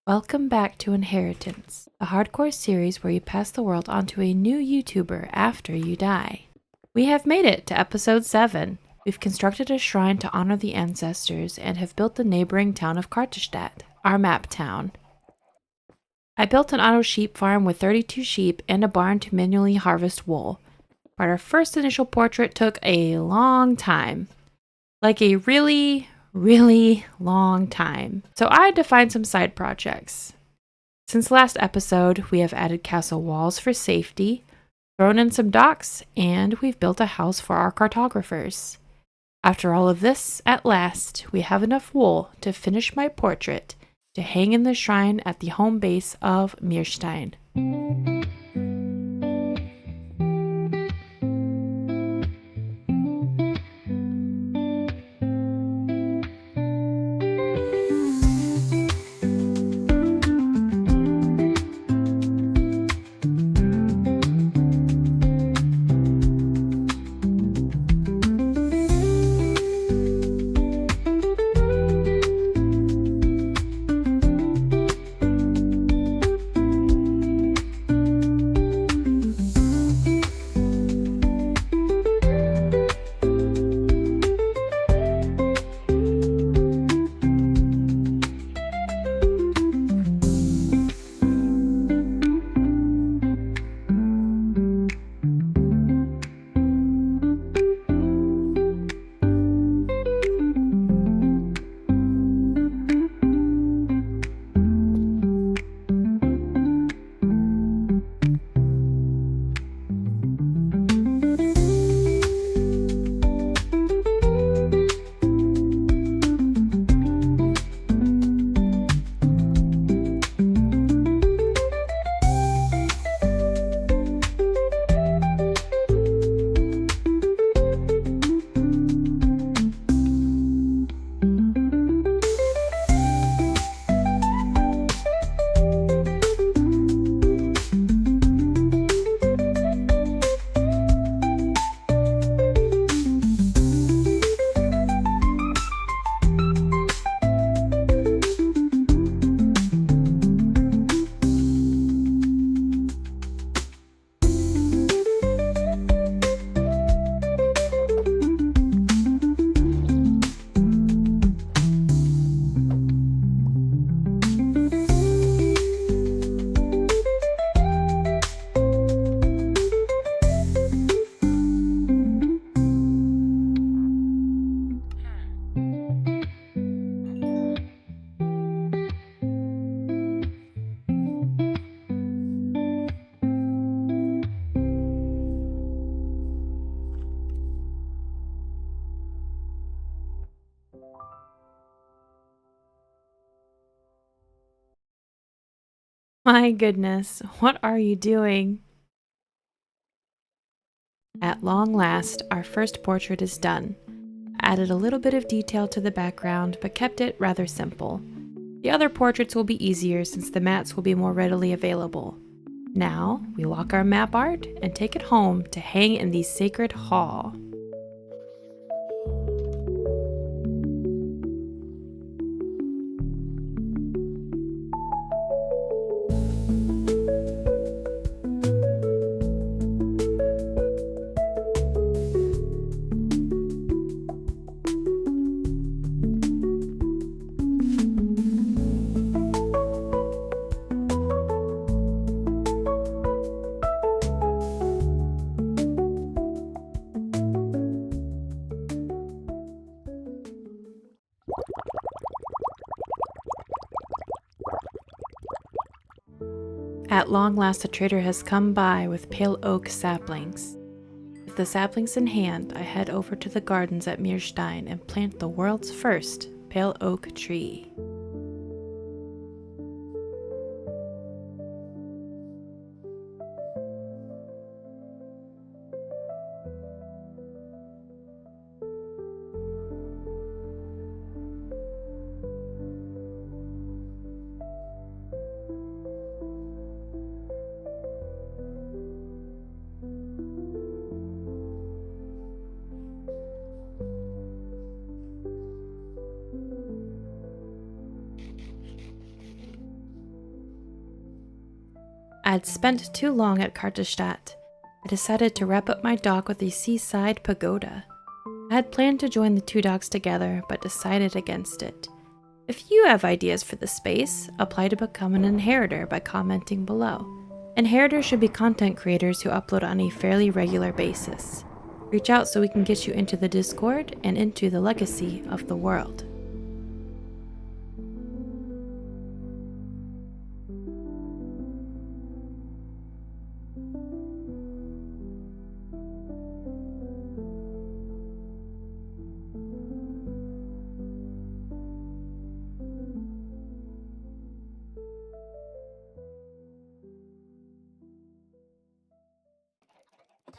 Welcome back to Inheritance, a hardcore series where you pass the world onto a new YouTuber after you die. We have made it to episode 7. We've constructed a shrine to honor the ancestors and have built the neighboring town of Kartestadt, our map town. I built an auto sheep farm with 32 sheep and a barn to manually harvest wool, but our first initial portrait took a long time. Like a really long time. So I had to find some side projects. Since last episode, we have added castle walls for safety, thrown in some docks, and we've built a house for our cartographers. After all of this, at last, we have enough wool to finish my portrait to hang in the shrine at the home base of Mirstein. My goodness, what are you doing? At long last, our first portrait is done. I added a little bit of detail to the background, but kept it rather simple. The other portraits will be easier since the mats will be more readily available. Now, we lock our map art and take it home to hang in the sacred hall. At long last a trader has come by with pale oak saplings. With the saplings in hand, I head over to the gardens at Mirstein and plant the world's first pale oak tree. I had spent too long at Kartestadt. I decided to wrap up my dock with a seaside pagoda. I had planned to join the two docks together, but decided against it. If you have ideas for the space, apply to become an inheritor by commenting below. Inheritors should be content creators who upload on a fairly regular basis. Reach out so we can get you into the Discord and into the legacy of the world.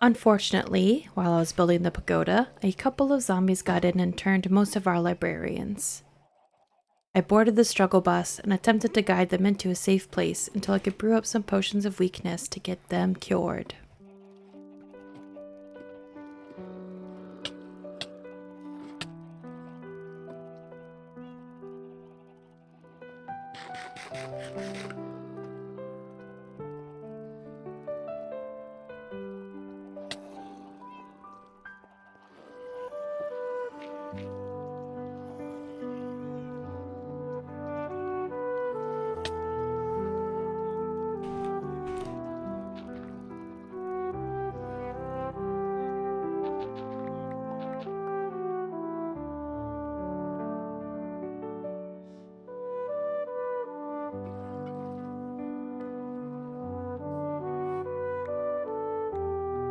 Unfortunately, while I was building the pagoda, a couple of zombies got in and turned most of our librarians. I boarded the struggle bus and attempted to guide them into a safe place until I could brew up some potions of weakness to get them cured.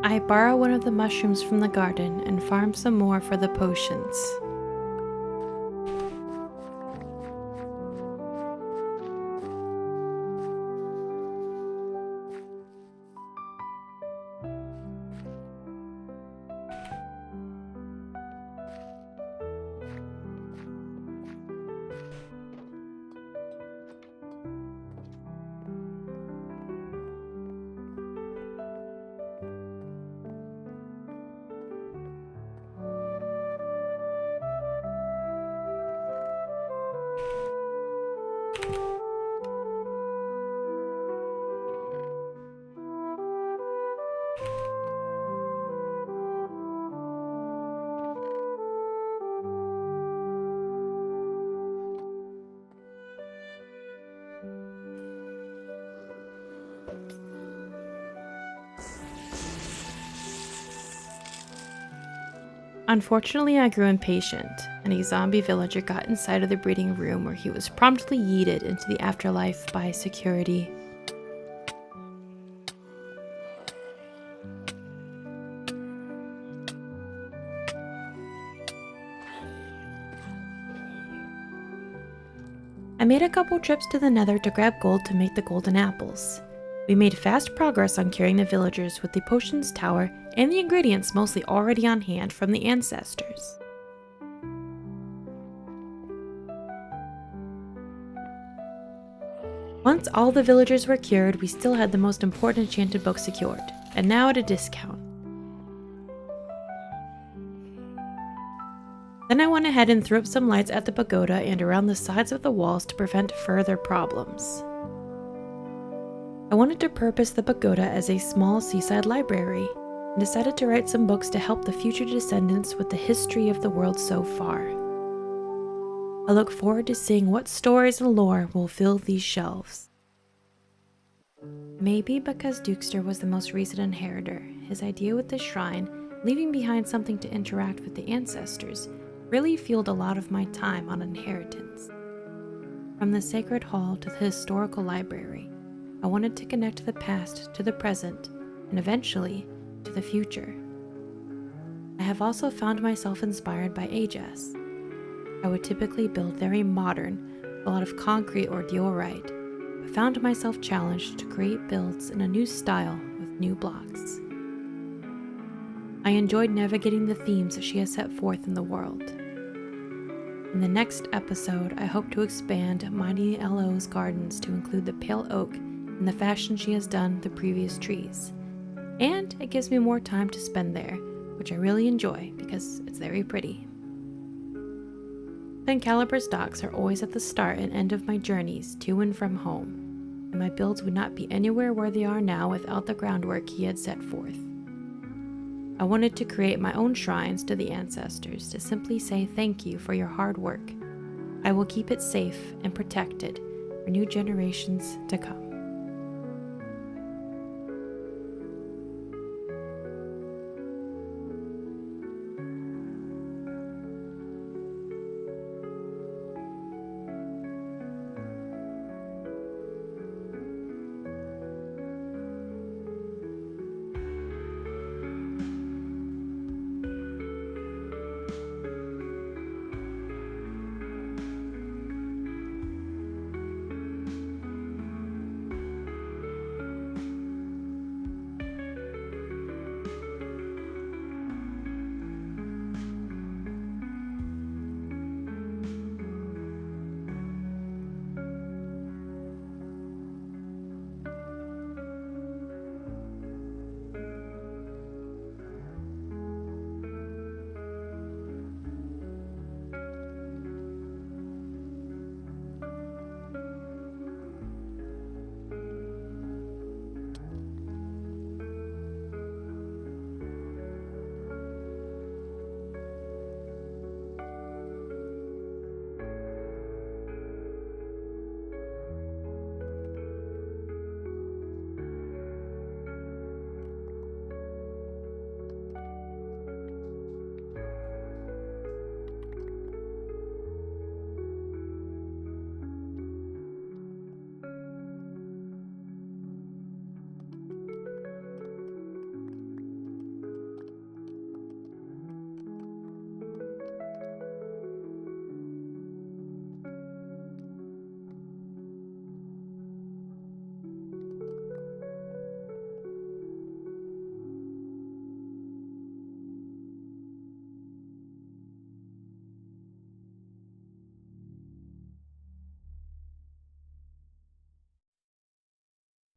I borrow one of the mushrooms from the garden and farm some more for the potions. Unfortunately, I grew impatient, and a zombie villager got inside of the breeding room where he was promptly yeeted into the afterlife by security. I made a couple trips to the Nether to grab gold to make the golden apples. We made fast progress on curing the villagers with the potions tower and the ingredients mostly already on hand from the ancestors. Once all the villagers were cured, we still had the most important enchanted book secured, and now at a discount. Then I went ahead and threw up some lights at the pagoda and around the sides of the walls to prevent further problems. I wanted to purpose the pagoda as a small seaside library, and decided to write some books to help the future descendants with the history of the world so far. I look forward to seeing what stories and lore will fill these shelves. Maybe because Dukester was the most recent inheritor, his idea with the shrine, leaving behind something to interact with the ancestors, really fueled a lot of my time on inheritance. From the sacred hall to the historical library, I wanted to connect the past to the present, and eventually, to the future. I have also found myself inspired by Aegis. I would typically build very modern, a lot of concrete or diorite, but found myself challenged to create builds in a new style with new blocks. I enjoyed navigating the themes that she has set forth in the world. In the next episode, I hope to expand Mighty L.O.'s gardens to include the pale oak in the fashion she has done the previous trees. And it gives me more time to spend there, which I really enjoy because it's very pretty. Then Calibur's docks are always at the start and end of my journeys to and from home. and my builds would not be anywhere where they are now without the groundwork he had set forth. I wanted to create my own shrines to the ancestors to simply say thank you for your hard work. I will keep it safe and protected for new generations to come.